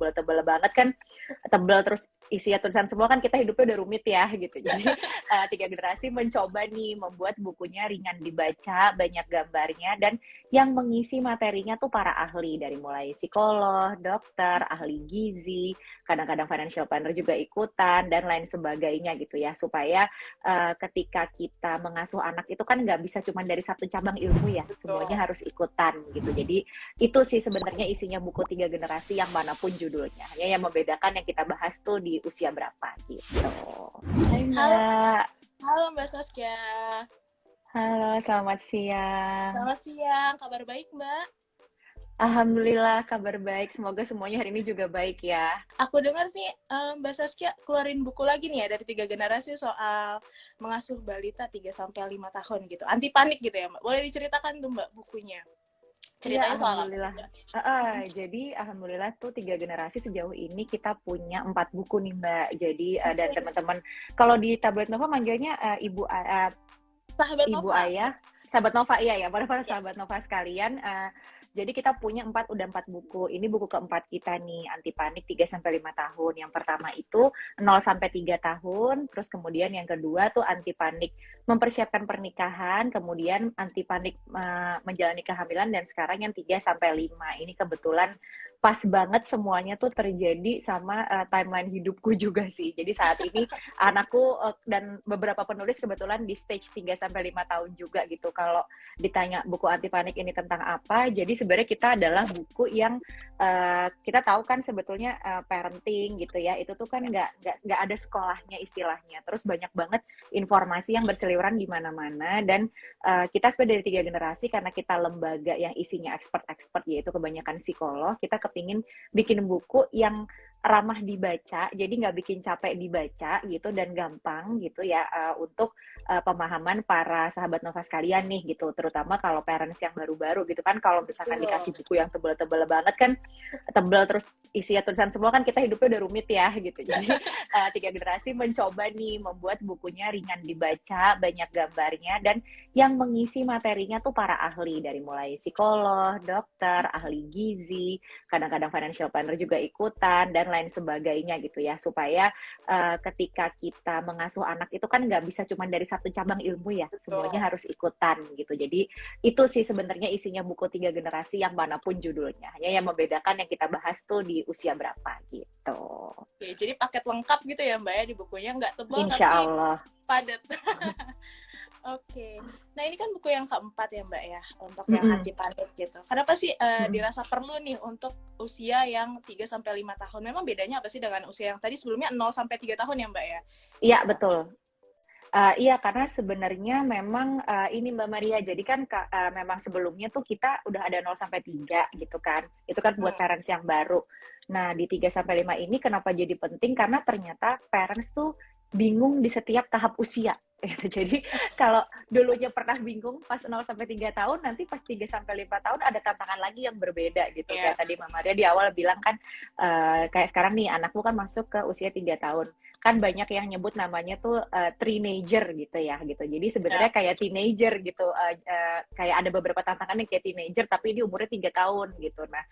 tebel-tebel banget kan, tebel terus isinya tulisan semua kan kita hidupnya udah rumit ya gitu. Jadi Tiga Generasi mencoba nih membuat bukunya ringan dibaca, banyak gambarnya, dan yang mengisi materinya tuh para ahli dari mulai psikolog, dokter, ahli gizi, kadang-kadang financial planner juga ikutan dan lain sebagainya gitu ya, supaya ketika kita mengasuh anak itu kan nggak bisa cuma dari satu cabang ilmu ya, semuanya harus ikutan gitu. Jadi itu sih sebenarnya isinya buku Tiga Generasi yang manapun judulnya. Hanya yang membedakan yang kita bahas tuh di usia berapa gitu. Hai Mbak. Halo Mbak Saskia. Halo, selamat siang. Selamat siang, kabar baik Mbak? Alhamdulillah kabar baik, semoga semuanya hari ini juga baik ya. Aku dengar nih Mbak Saskia keluarin buku lagi nih ya dari Tiga Generasi soal mengasuh balita 3-5 tahun gitu. Anti panik gitu ya Mbak. Boleh diceritakan tuh Mbak bukunya? Ceritanya soal Alhamdulillah. Jadi alhamdulillah tuh Tiga Generasi sejauh ini kita punya 4 buku nih Mbak. Jadi dan teman-teman kalau di Tablet Nova manggilnya Sahabat Ibu Nova. Ayah, Sahabat Nova, iya ya, para Sahabat Nova sekalian. Jadi kita punya 4 buku. Ini buku keempat kita nih, Anti Panik 3-5 tahun. Yang pertama itu 0-3 tahun, terus kemudian yang kedua tuh Anti Panik mempersiapkan pernikahan, kemudian Anti Panik menjalani kehamilan, dan sekarang yang 3-5. Ini kebetulan pas banget semuanya tuh terjadi sama timeline hidupku juga sih. Jadi saat ini anakku dan beberapa penulis kebetulan di stage 3-5 tahun juga gitu. Kalau ditanya buku Anti Panik ini tentang apa, jadi sebenarnya kita adalah buku yang kita tahu kan sebetulnya parenting gitu ya, itu tuh kan nggak ada sekolahnya istilahnya. Terus banyak banget informasi yang berseliweran di mana-mana, dan kita sebenarnya dari Tiga Generasi karena kita lembaga yang isinya expert-expert, yaitu kebanyakan psikolog, kita kepingin bikin buku yang ramah dibaca, jadi nggak bikin capek dibaca gitu dan gampang gitu ya untuk pemahaman para sahabat Nova sekalian nih gitu, terutama kalau parents yang baru-baru gitu kan, kalau misalkan dikasih buku yang tebel-tebel banget kan, tebel terus isinya tulisan semua kan kita hidupnya udah rumit ya gitu. Jadi Tiga Generasi mencoba nih membuat bukunya ringan dibaca, banyak gambarnya, dan yang mengisi materinya tuh para ahli dari mulai psikolog, dokter, ahli gizi, kadang-kadang financial planner juga ikutan dan lain sebagainya gitu ya, supaya ketika kita mengasuh anak itu kan nggak bisa cuma dari satu cabang ilmu ya, semuanya harus ikutan gitu. Jadi itu sih sebenarnya isinya buku Tiga Generasi yang manapun judulnya, hanya yang membedakan yang kita bahas tuh di usia berapa gitu. Oke, jadi paket lengkap gitu ya Mbak ya di bukunya, nggak tebal Insya tapi Allah. padat. Oke, nah ini kan buku yang keempat ya Mbak ya, untuk yang Anti Panik gitu. Kenapa sih dirasa perlu nih untuk usia yang 3-5 tahun? Memang bedanya apa sih dengan usia yang tadi sebelumnya 0-3 tahun ya Mbak ya? Iya, betul. Iya, karena sebenarnya memang ini Mbak Maria, jadi kan memang sebelumnya tuh kita udah ada 0-3 gitu kan. Itu kan buat parents yang baru. Nah, di 3-5 ini kenapa jadi penting? Karena ternyata parents tuh bingung di setiap tahap usia. Jadi kalau dulunya pernah bingung pas 0-3 tahun, nanti pas 3-5 tahun ada tantangan lagi yang berbeda gitu. Kayak tadi Mbak Maria di awal bilang kan, kayak sekarang nih anakmu kan masuk ke usia 3 tahun. Kan banyak yang nyebut namanya tuh teenager gitu ya gitu. Jadi sebenarnya kayak teenager gitu, kayak ada beberapa tantangan yang kayak teenager tapi di umurnya 3 tahun gitu. Nah,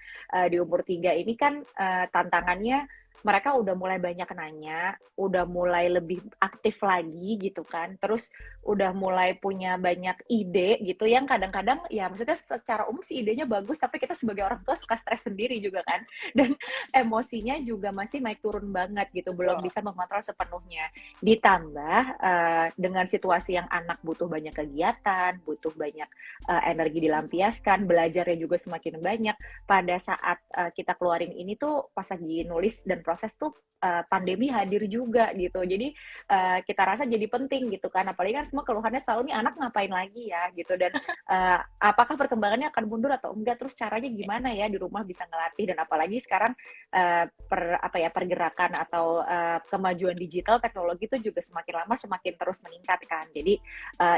di umur 3 ini kan tantangannya mereka udah mulai banyak nanya, udah mulai lebih aktif lagi gitu kan, terus udah mulai punya banyak ide gitu, yang kadang-kadang ya maksudnya secara umum sih idenya bagus, tapi kita sebagai orang tua suka stres sendiri juga kan, dan emosinya juga masih naik turun banget gitu, belum bisa mengontrol sepenuhnya. Ditambah dengan situasi yang anak butuh banyak kegiatan, butuh banyak energi dilampiaskan, belajarnya juga semakin banyak. Pada saat kita keluarin ini tuh pas lagi nulis dan proses tuh pandemi hadir juga gitu. Jadi kita rasa jadi penting gitu kan. Apalagi kan semua keluhannya selalu nih anak ngapain lagi ya gitu, dan apakah perkembangannya akan mundur atau enggak, terus caranya gimana ya di rumah bisa ngelatih, dan apalagi sekarang pergerakan atau kemajuan digital teknologi itu juga semakin lama semakin terus meningkat kan. Jadi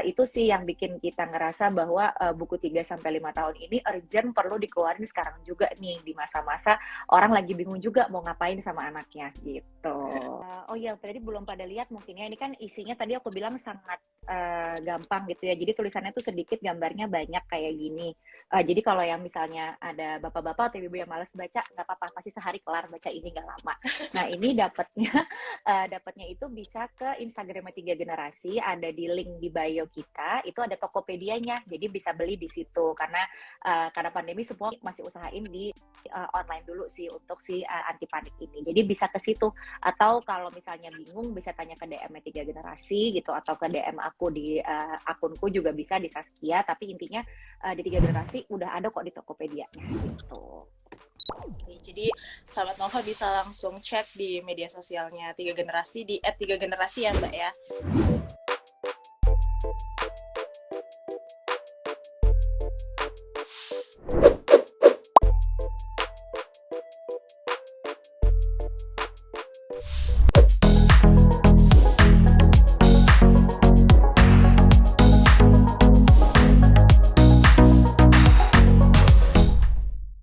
itu sih yang bikin kita ngerasa bahwa buku 3-5 tahun ini urgent, perlu dikeluarin sekarang juga nih di masa-masa orang lagi bingung juga mau ngapain sama anaknya gitu. Oh iya, tadi belum pada lihat mungkin ya, ini kan isinya tadi aku bilang sangat gampang gitu ya. Jadi tulisannya tuh sedikit, gambarnya banyak kayak gini. Jadi kalau yang misalnya ada bapak-bapak atau ibu yang malas baca, nggak apa-apa, pasti sehari kelar baca ini nggak lama. Nah ini dapatnya itu bisa ke Instagramnya Tiga Generasi, ada di link di bio kita, itu ada Tokopedia-nya, jadi bisa beli di situ. Karena pandemi semua masih usahain di online dulu sih untuk si anti panik ini. Jadi bisa ke situ, atau kalau misalnya bingung bisa tanya ke DM-nya Tiga Generasi gitu, atau ke DM aku di akunku juga bisa di Saskia, tapi intinya di Tiga Generasi udah ada kok di Tokopedia-nya gitu. Oke, jadi sahabat Nova bisa langsung cek di media sosialnya Tiga Generasi di @3generasi ya Mbak ya.